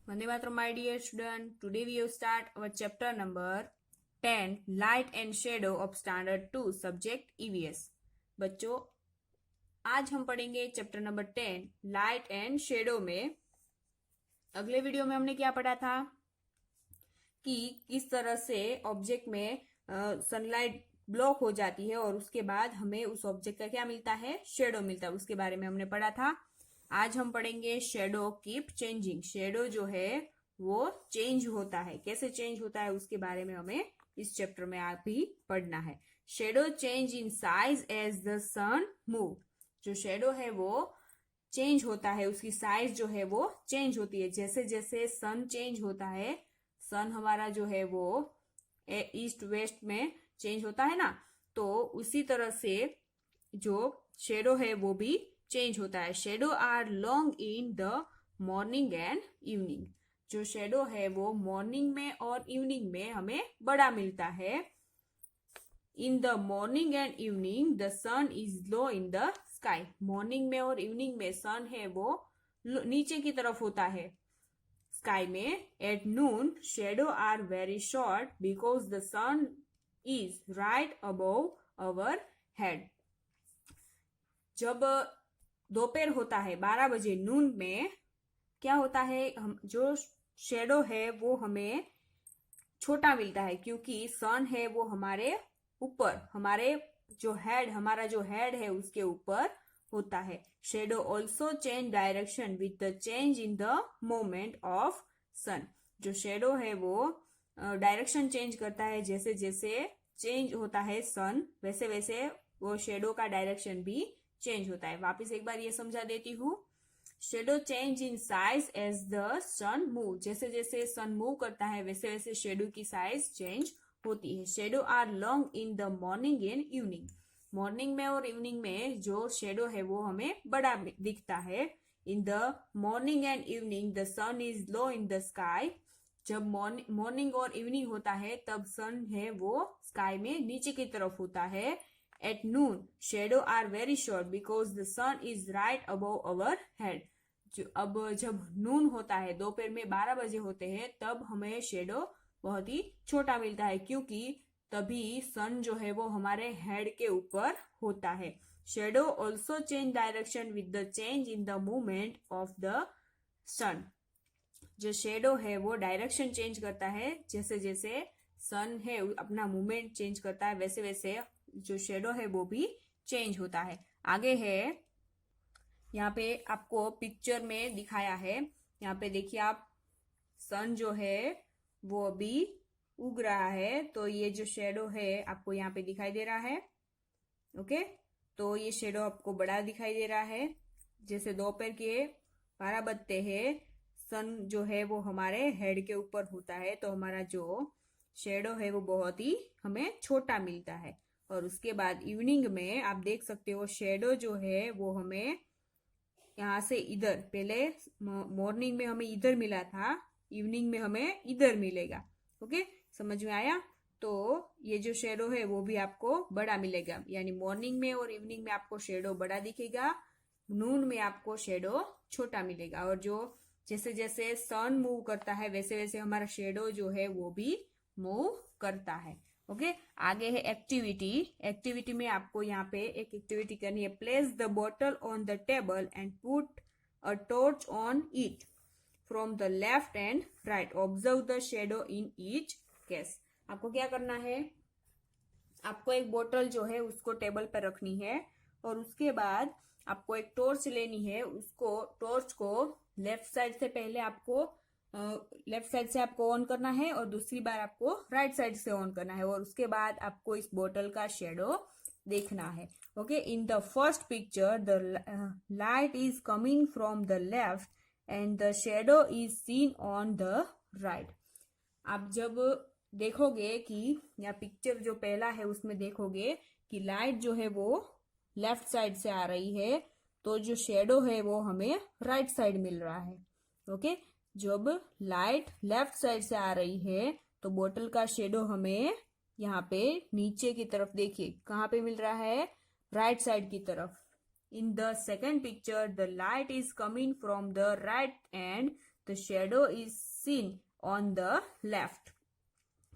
Vande Mataram, my dear student. Today we will start our chapter number 10, Light and Shadow of Standard 2, subject EVS. बच्चों, आज हम पढ़ेंगे chapter number 10, light and shadow में। अगले video में हमने क्या पढ़ा था कि किस तरह से ऑब्जेक्ट में सनलाइट ब्लॉक हो जाती है और उसके बाद हमें उस ऑब्जेक्ट का क्या मिलता है, शेडो मिलता है। उसके बारे में हमने पढ़ा था। आज हम पढ़ेंगे शेडो कीप चेंजिंग। शेडो जो है वो चेंज होता है, कैसे चेंज होता है उसके बारे में हमें इस चैप्टर में आप भी पढ़ना है। Shadow change in size as the sun move. जो शेडो है वो चेंज होता है, उसकी साइज जो है वो चेंज होती है जैसे जैसे सन चेंज होता है। सन हमारा जो है वो ईस्ट वेस्ट में चेंज होता है ना, तो उसी तरह से जो शेडो है वो भी चेंज होता है। Shadow are long in the morning and evening. जो शेडो है वो मॉर्निंग में और इवनिंग में हमें बड़ा मिलता है। In the morning and evening the sun is low in the sky. Morning में और इवनिंग में सन है वो नीचे की तरफ होता है स्काई में। At noon shadow are very short because the sun is right above our head. जब दोपहर होता है 12 बजे नून में क्या होता है, हम जो शेडो है वो हमें छोटा मिलता है क्योंकि सन है वो हमारे ऊपर, हमारा जो हेड है उसके ऊपर होता है। Shadow also change direction with the change in the moment of sun. जो शेडो है वो डायरेक्शन चेंज करता है जैसे जैसे चेंज होता है सन, वैसे वैसे वो शेडो का डायरेक्शन भी चेंज होता है। वापस एक बार ये समझा देती हूँ। Shadow change in size as the sun move. जैसे जैसे सन मूव करता है वैसे वैसे शेडो की साइज चेंज होती है। Shadow are long in the morning and evening. Morning में और इवनिंग में जो शेडो है वो हमें बड़ा दिखता है। In the morning and evening the sun is low in the sky. जब मॉर्निंग और इवनिंग होता है तब सन है वो स्काई में नीचे की तरफ होता है। At noon, shadow are very short because the sun is right above our head. अब जब नून होता है, दोपहर में 12 बजे होते हैं, तब हमें शेडो बहुत ही छोटा मिलता है क्योंकि तभी सन जो है वो हमारे हेड के ऊपर होता है। Shadow also change direction with the change in the movement of the sun. जो शेडो है वो डायरेक्शन चेंज करता है जैसे जैसे सन है अपना मूवमेंट चेंज करता है, वैसे वैसे जो शेडो है वो भी चेंज होता है। आगे है, यहाँ पे आपको पिक्चर में दिखाया है। यहाँ पे देखिए आप, सन जो है वो अभी उग रहा है, तो ये जो शेडो है आपको यहाँ पे दिखाई दे रहा है। ओके, तो ये शेडो आपको बड़ा दिखाई दे रहा है। जैसे दोपहर के 12 बजते हैं, सन जो है वो हमारे हेड के ऊपर होता है, तो हमारा जो शेडो है वो बहुत ही हमें छोटा मिलता है। और उसके बाद इवनिंग में आप देख सकते हो शेडो जो है वो हमें यहाँ से इधर, पहले मॉर्निंग में हमें इधर मिला था, इवनिंग में हमें इधर मिलेगा। ओके, समझ में आया? तो ये जो शेडो है वो भी आपको बड़ा मिलेगा, यानी मॉर्निंग में और इवनिंग में आपको शेडो बड़ा दिखेगा, नून में आपको शेडो छोटा मिलेगा। और जो जैसे जैसे सन मूव करता है वैसे वैसे हमारा शेडो जो है वो भी मूव करता है। ओके, आगे है एक्टिविटी। एक्टिविटी में आपको यहाँ पे एक एक्टिविटी करनी है। Place the bottle on the table and put a torch on it from the left and right. Observe the shadow in each case. आपको क्या करना है, आपको एक बोतल जो है उसको टेबल पर रखनी है और उसके बाद आपको एक टॉर्च लेनी है। उसको टॉर्च को लेफ्ट साइड से पहले आपको लेफ्ट साइड से आपको ऑन करना है और दूसरी बार आपको राइट साइड से ऑन करना है, और उसके बाद आपको इस बोतल का शेडो देखना है। Okay, in the first picture the light is coming from the left and the shadow is seen on the right. आप जब देखोगे कि या पिक्चर जो पहला है उसमें देखोगे कि लाइट जो है वो लेफ्ट साइड से आ रही है, तो जो शेडो है वो हमें राइट साइड मिल रहा है। ओके, जब लाइट लेफ्ट साइड से आ रही है तो बोतल का शेडो हमें यहाँ पे नीचे की तरफ, देखिए कहाँ पे मिल रहा है, राइट साइड की तरफ। In the second picture, the light is coming from the right and the shadow is seen on the left.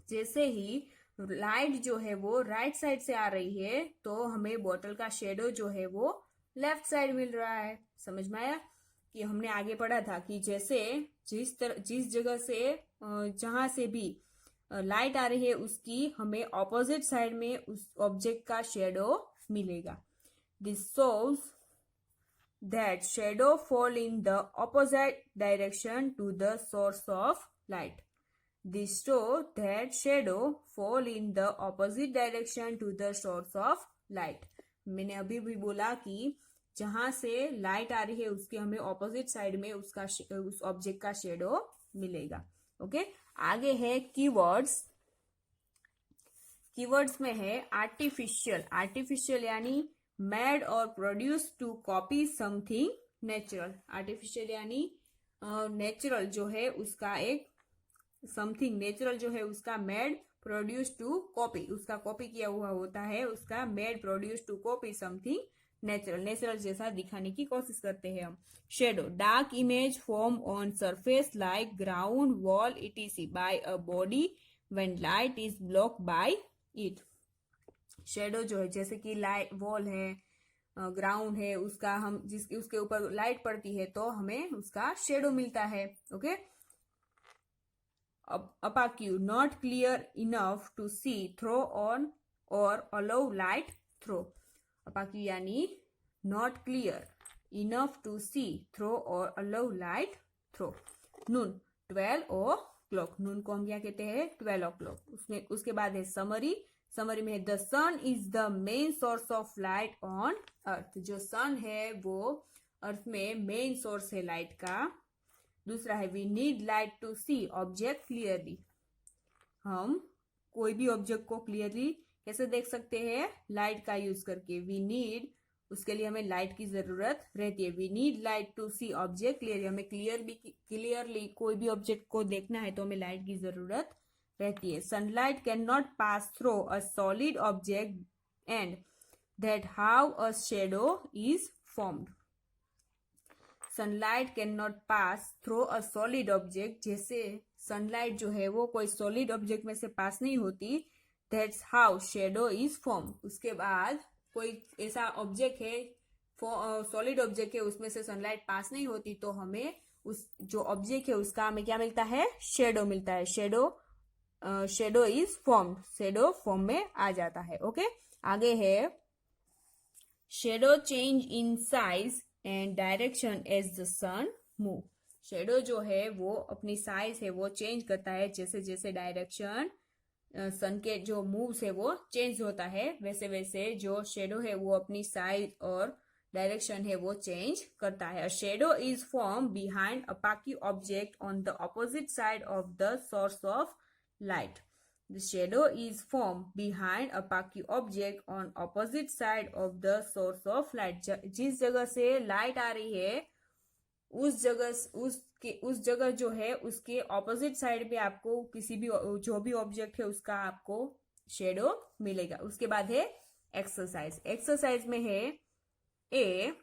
जैसे ही लाइट जो है वो राइट साइड से आ रही है तो हमें बॉटल का शेडो जो है वो लेफ्ट साइड मिल रहा है। समझ में आया कि हमने आगे पढ़ा था कि जैसे जिस जगह से जहां से भी लाइट आ रही है उसकी हमें ऑपोजिट साइड में उस ऑब्जेक्ट का शेडो मिलेगा। This shows that shadow fall in the opposite direction to the source of light. This show that shadow fall in the opposite direction to the source of light. मैंने अभी भी बोला कि जहां से लाइट आ रही है उसके हमें ऑपोजिट साइड में उस ऑब्जेक्ट का शेडो मिलेगा। ओके, आगे है कीवर्ड्स। कीवर्ड्स में है आर्टिफिशियल। आर्टिफिशियल यानी मेड और produce to copy something natural. Artificial यानी नेचुरल जो है उसका एक समथिंग नेचुरल जो है उसका मेड प्रोड्यूस टू कॉपी, उसका कॉपी किया हुआ होता है, उसका made produce to copy something natural. Natural जैसा दिखाने की कोशिश करते हैं हम। Shadow dark image form on surface like ground wall etc by a body when light is block by it. Shadow जो है जैसे कि लाइट वॉल है, ग्राउंड है, उसका हम उसके ऊपर लाइट पड़ती है तो हमें उसका शेडो मिलता है। Okay, opaque not clear enough to see through on or allow light through। opaque यानी not clear enough to see through or allow light through। Noon 12 o'clock, नून को हम क्या कहते हैं 12 o'clock। उसमें उसके बाद है समरी। समरी में है the sun is the main source of light on earth. जो सन है वो अर्थ में मेन सोर्स है लाइट का। दूसरा है we need light to see object clearly. हम कोई भी ऑब्जेक्ट को क्लियरली कैसे देख सकते हैं? लाइट का यूज करके। वी नीड, उसके लिए हमें लाइट की जरूरत रहती है। We need light to see object clearly. हमें क्लियरली कोई भी ऑब्जेक्ट को देखना है तो हमें लाइट की जरूरत रहती है। Sunlight can not pass through a solid object and that how a shadow is formed. Sunlight can not pass through a solid object, जैसे सनलाइट जो है वो कोई सॉलिड ऑब्जेक्ट में से पास नहीं होती, that's how shadow is form. उसके बाद कोई ऐसा ऑब्जेक्ट है, सॉलिड ऑब्जेक्ट है, उसमें से सनलाइट पास नहीं होती तो हमें उस जो ऑब्जेक्ट है उसका हमें क्या मिलता है? शेडो मिलता है। Shadow is formed, shadow form में आ जाता है। ओके, आगे है shadow change in size and direction as the sun move. Shadow जो है वो अपनी साइज है वो चेंज करता है जैसे जैसे डायरेक्शन सन के जो मूव्स है वो चेंज होता है, वैसे वैसे जो शेडो है वो अपनी साइज और डायरेक्शन है वो चेंज करता है। Shadow is form behind a opaque object on the opposite side of the source of light. The shadow is formed behind a opaque object on opposite side of the source of light। जिस जगह से light आ रही है उस जगह जो है उसके ऑपोजिट साइड पे आपको किसी भी जो भी ऑब्जेक्ट है उसका आपको शेडो मिलेगा। उसके बाद है एक्सरसाइज। एक्सरसाइज में है a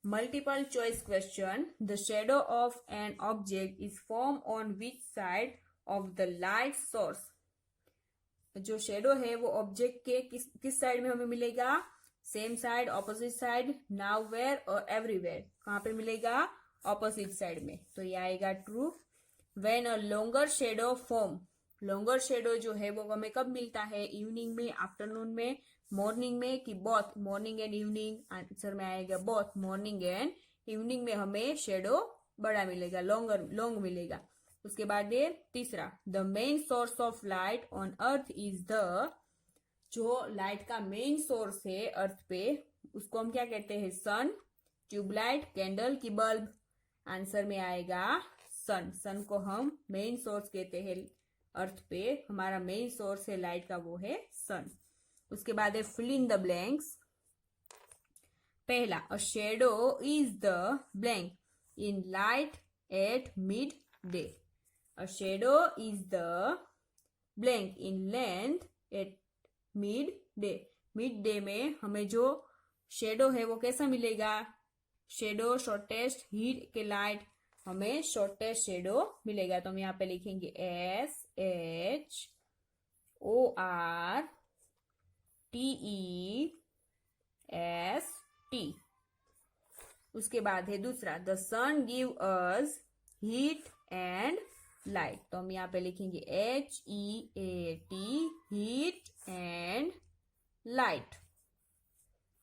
multiple choice question. The shadow of an object is form on which side of the light source. जो शेडो है वो ऑब्जेक्ट के किस साइड में हमें मिलेगा? Same side, opposite side, nowhere और एवरीवेयर। कहां पे मिलेगा? ऑपोजिट साइड में। तो ये आएगा true. When a longer shadow form, longer shadow जो है वो हमें कब मिलता है? इवनिंग में, आफ्टरनून में, मॉर्निंग में, कि both morning and evening? Answer में आएगा बोथ मॉर्निंग एंड इवनिंग में हमें शेडो बड़ा मिलेगा, लॉन्ग मिलेगा। उसके बाद ये तीसरा, the main source of light on earth is the, जो लाइट का मेन सोर्स है अर्थ पे उसको हम क्या कहते हैं? सन, ट्यूबलाइट, कैंडल की बल्ब? आंसर में आएगा सन। सन को हम मेन सोर्स कहते हैं अर्थ पे, हमारा मेन सोर्स है लाइट का वो है सन। उसके बाद है फिल इन द ब्लैंक्स। पहला, a shadow is the blank in light at midday. A shadow is the blank in length at midday। midday में हमें जो शेडो है वो कैसा मिलेगा? शेडो शॉर्टेस्ट हीट के लाइट हमें शॉर्टेस्ट शेडो मिलेगा। तो हम यहाँ पे लिखेंगे SHORTEST। उसके बाद है दूसरा, the sun give us heat and light. तो हम यहाँ पे लिखेंगे HEAT, heat and light,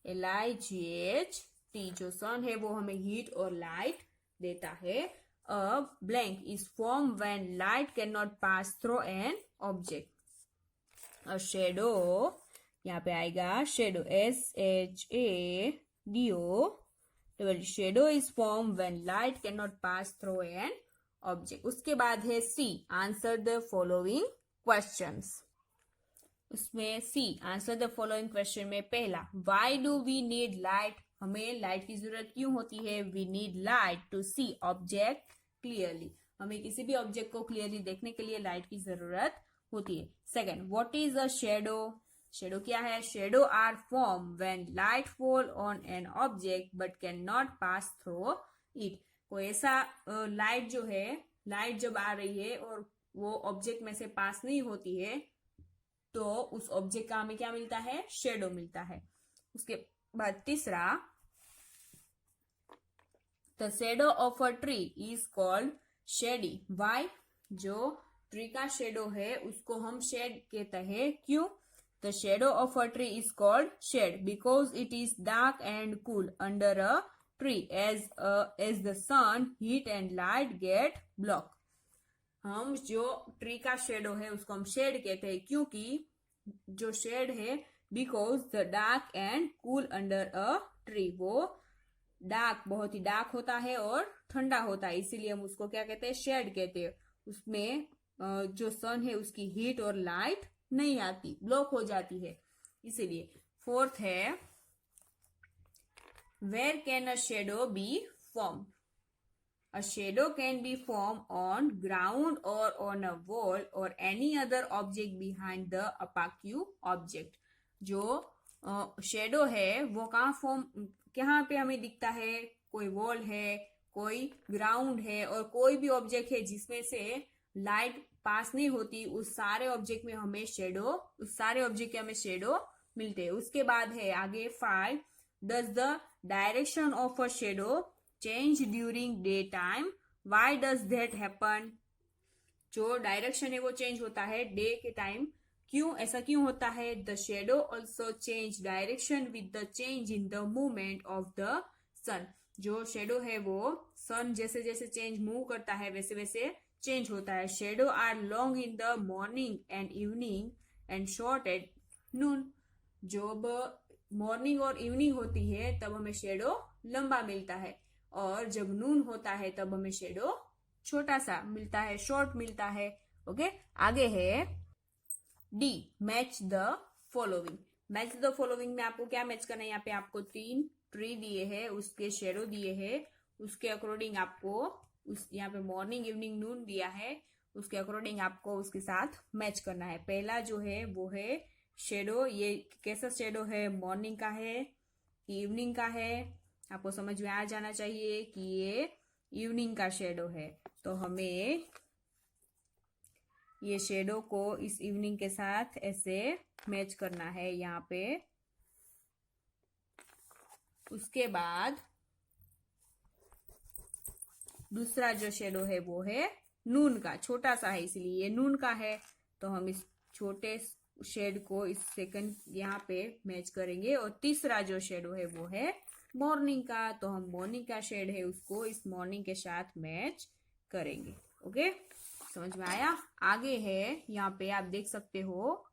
LIGHT। जो सन है वो हमें हीट और लाइट देता है। A blank is form when light can not pass through an object. A shadow, यहाँ पे आएगा shadow, SHADO। Shadow is form when light can not pass through an object. उसके बाद है C, answer the following questions. उसमें C, answer the following question में पहला, why do we need light? हमें लाइट की जरूरत क्यों होती है? We need light to see object clearly. हमें किसी भी ऑब्जेक्ट को क्लियरली देखने के लिए लाइट की जरूरत होती है। Second, what is a shadow? Shadow क्या है? Shadow are form when light fall on an object but can not pass through it. कोई ऐसा लाइट जो है, लाइट जब आ रही है और वो ऑब्जेक्ट में से पास नहीं होती है, तो उस ऑब्जेक्ट का हमें क्या मिलता है? शेडो मिलता है। उसके बाद तीसरा, the shadow of a tree is called shady. Why? जो ट्री का शेडो है उसको हम शेड कहते हैं, क्यों? The shadow of a tree is called shade because it is dark and cool under a tree as the sun heat and light get block. हम जो ट्री का शेडो है उसको हम शेड कहते हैं, क्योंकि जो शेड है, because the dark and cool under a tree, वो डार्क, बहुत ही डार्क होता है और ठंडा होता है, इसीलिए हम उसको क्या कहते हैं? शेड कहते हैं। उसमें जो सन है उसकी हीट और लाइट नहीं आती, ब्लॉक हो जाती है, इसीलिए। फोर्थ है, where can a shadow be form? A shadow can be formed on ground or on a wall or any other object behind the opaque object. जो शेडो है वो कहाँ पे हमें दिखता है? कोई वॉल है, कोई ग्राउंड है और कोई भी ऑब्जेक्ट है जिसमें से लाइट पास नहीं होती, उस सारे ऑब्जेक्ट में हमें शेडो, उस सारे ऑब्जेक्ट के हमें शेडो मिलते हैं। उसके बाद है आगे 5, does the direction of a shadow change during day time? Why does that happen? जो डायरेक्शन है वो चेंज होता है डे के टाइम, क्यों? ऐसा क्यों होता है? The shadow also change direction with the change in the movement of the sun. जो शेडो है वो सन जैसे जैसे चेंज मूव करता है वैसे वैसे चेंज होता है। Shadow are long in the morning and evening and short at noon. जब मॉर्निंग और इवनिंग होती है तब हमें शेडो लंबा मिलता है, और जब नून होता है तब हमें शेडो छोटा सा मिलता है, शॉर्ट मिलता है। ओके, आगे है D, match the following. Match the following में आपको क्या मैच करना है? यहाँ पे आपको 3 ट्री दिए हैं, उसके शेडो दिए हैं, उसके अकॉर्डिंग आपको यहाँ पे मॉर्निंग इवनिंग नून दिया है, उसके अकॉर्डिंग आपको उसके साथ मैच करना है। पहला जो है वो है शेडो, ये कैसा शेडो है? मॉर्निंग का है कि इवनिंग का है? आपको समझ में आ जाना चाहिए कि ये इवनिंग का शेडो है, तो हमें ये शेडो को इस इवनिंग के साथ ऐसे मैच करना है यहाँ पे। उसके बाद दूसरा जो शेडो है वो है नून का, छोटा सा है इसलिए ये नून का है, तो हम इस छोटे शेड को इस सेकंड यहाँ पे मैच करेंगे। और तीसरा जो शेडो है वो है मॉर्निंग का, तो हम मॉर्निंग का शेड है उसको इस मॉर्निंग के साथ मैच करेंगे। ओके, समझ में आया? आगे है यहाँ पे आप देख सकते हो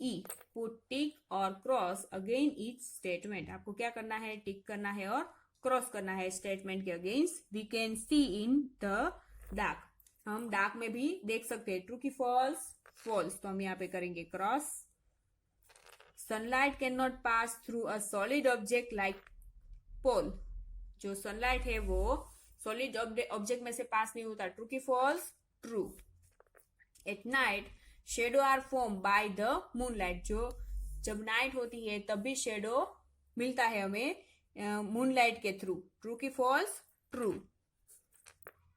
ई, पुट टिक और क्रॉस अगेन ईच स्टेटमेंट। आपको क्या करना है? टिक करना है और क्रॉस करना है स्टेटमेंट के against. We can see in the dark, हम डार्क में भी देख सकते हैं। ट्रू की फॉल्स? फॉल्स, तो हम यहाँ पे करेंगे cross. Sunlight can not pass through a solid object like pole. जो सनलाइट है वो सॉलिड ऑब्जेक्ट में से पास नहीं होता। ट्रू की false? True. At night shadow are form by the moonlight. जो जब नाइट होती है तब भी शेडो मिलता है हमें मूनलाइट के थ्रू। ट्रू की false? True.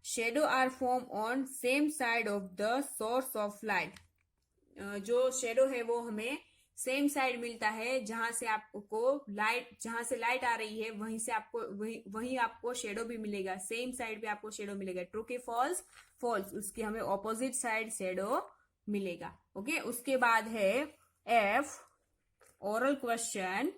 Shadow are form on same side of the source of light. जो शेडो है वो हमें सेम साइड मिलता है, जहां से आपको लाइट, जहां से लाइट आ रही है वहीं से आपको वहीं आपको शेडो भी मिलेगा, सेम साइड पे आपको शेडो मिलेगा। ट्रू के फॉल्स? फॉल्स। उसके हमें ऑपोजिट साइड शेडो मिलेगा। ओके, उसके बाद है एफ, ओरल क्वेश्चन।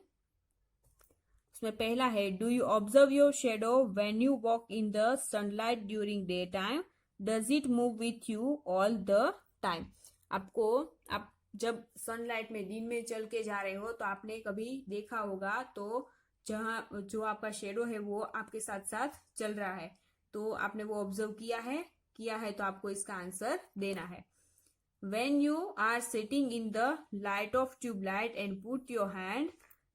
उसमें पहला है, do you observe your shadow when you walk in the sunlight during day time? Does it move with you all the time? आप जब सनलाइट में दिन में चल के जा रहे हो तो आपने कभी देखा होगा, तो जहां जो आपका शेडो है वो आपके साथ साथ चल रहा है, तो आपने वो ऑब्जर्व किया है तो आपको इसका आंसर देना है। When you are sitting in the light of tube light and put your hand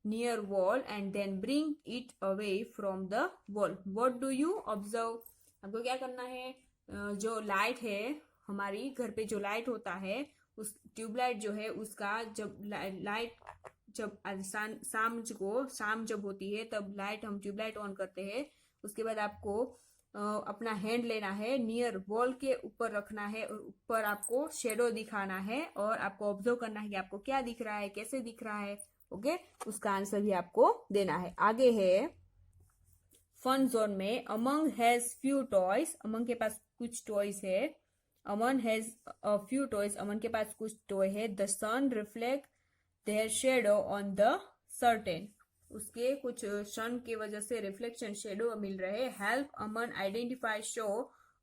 near wall and then bring it away from the wall, what do you observe? आपको क्या करना है? जो लाइट है, हमारी घर पे जो लाइट होता है, उस ट्यूबलाइट जो है उसका जब लाइट जब शाम जब होती है तब लाइट हम ट्यूबलाइट ऑन करते हैं। उसके बाद आपको अपना हैंड लेना है, नियर वॉल के ऊपर रखना है और ऊपर आपको शेडो दिखाना है और आपको ऑब्जर्व करना है कि आपको क्या दिख रहा है, कैसे दिख रहा है। ओके, उसका आंसर भी आपको देना है। आगे है फन जोन में, Aman has few toys. Aman के पास कुछ टॉयज है। Aman has a few toys. Aman के पास कुछ टॉय है। The sun reflect their shadow on the certain. उसके कुछ सन की वजह से रिफ्लेक्शन शेडो मिल रहे। Help Aman identify show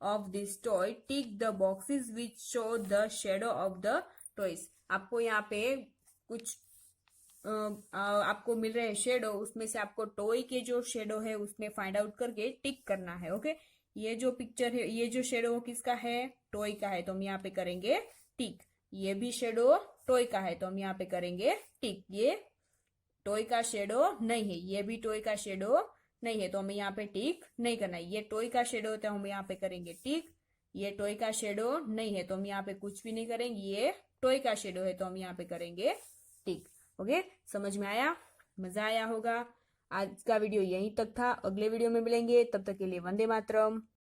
off this toy. Tick the boxes which show the shadow of the toys. आपको यहाँ पे कुछ आपको मिल रहे हैं शेडो, उसमें से आपको टॉय के जो शेडो है उसमें फाइंड आउट करके टिक करना है। ओके, ये जो पिक्चर है, ये जो शेडो किसका है? टॉय का है, तो हम यहाँ पे करेंगे टिक। ये भी शेडो टॉय का है तो हम यहाँ पे करेंगे टिक। ये टॉय का शेडो नहीं है, ये भी टॉय का शेडो नहीं है तो हमें यहाँ पे टिक नहीं करना है। ये टॉय का शेडो है तो हम यहाँ पे करेंगे टिक। ये टॉय का शेडो नहीं है तो हम यहाँ पे कुछ भी नहीं करेंगे। ये टॉय का शेडो है तो हम यहाँ पे करेंगे टिक। ओके, समझ में आया? मजा आया होगा। आज का वीडियो यहीं तक था। अगले वीडियो में मिलेंगे, तब तक के लिए वंदे मातरम।